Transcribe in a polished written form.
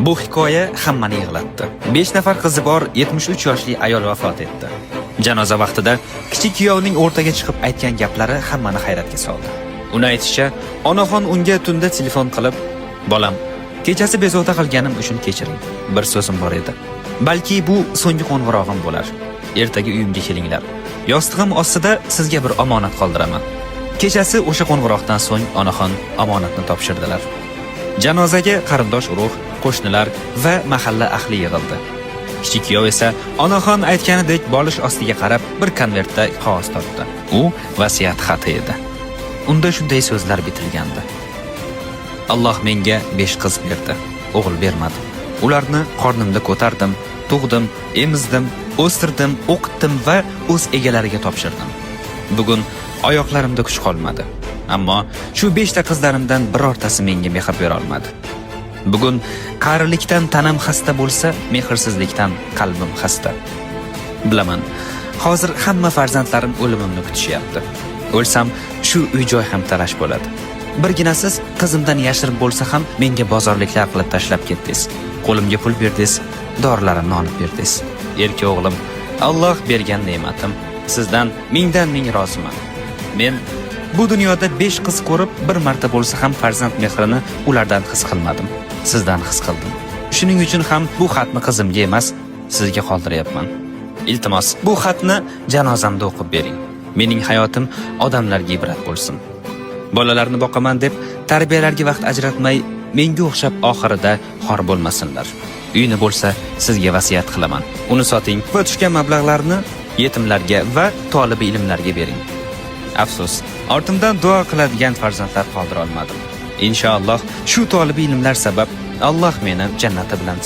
Bu hikoya hammani yig'latdi. 5 nafar qizi bor 73 yoshli ayol vafot etdi. Janoza vaqtida kichik kuyovning o'rtaga chiqib aytgan gaplari hammani hayratga soldi. Uni aytishicha, onaxon unga tunda telefon qilib, "Bolam, kechasi bezovta qilganim uchun kechiring. Bir so'zim bor edi. Balki bu so'nggi qo'ng'irog'im bo'lar. Ertaga uyimga kelinglar. Yostig'im ostida sizga bir omonat qoldiraman." Kechasi o'sha qo'ng'iroqdan so'ng onaxon omonatni topshirdilar. Janozaga qarindosh urug', qo'shnilar va mahalla ahli yig'ildi. Kichik kuyov esa onaxon aytganidek bolish ostiga qarab bir konvertda qog'oz topdi. U vasiyat xati edi. Unda shunday so'zlar bitilgandi: Alloh menga 5 qiz berdi, o'g'il bermadi. Ularni qornimda ko'tardim, tug'dim, emizdim, o'stirdim, o'qitdim va o'z egalariga topshirdim. Bugun oyoqlarimda kuch qolmadi. Ammo shu 5 ta qizlarimdan birortasi menga mehr bera olmadi. Bugun qarilikdan tanam xasta bo'lsa, mehrsizlikdan qalbim xasta. Bilaman, hozir hamma farzandlarim o'limimni kutishyapti. O'lsam, shu uy-joy ham talash bo'ladi. Birginasiz qizimdan yashirib bo'lsa ham menga bozorliklar qilib tashlab ketdingiz. Qo'limga pul berdingiz, dorilarimni olib berdingiz. Erki o'g'lim, Alloh bergan ne'matim. Sizdan mingdan ming roziman. Men bu dunyoda 5 qiz ko'rib, bir marta bo'lsa ham farzand mehrini ulardan his qilmadim. Sizdan his qildim. Shuning uchun ham bu xatni qizimga emas, sizga qoldiryapman. Iltimos, bu xatni janozamda o'qib bering. Mening hayotim odamlarga ibrat bo'lsin. Bolalarni boqaman deb tarbiyalarga vaqt ajratmay, menga o'xshab oxirida xor bo'lmasinlar. Uyini bo'lsa sizga vasiyat qilaman. Uni soting va tushgan mablag'larni yetimlarga va tolibi ilmlarga bering. Afsus, ortimdan duo qiladigan farzandlar qoldira olmadim. Inshaalloh shu tolibi ilmlar sabab Alloh meni jannati bilan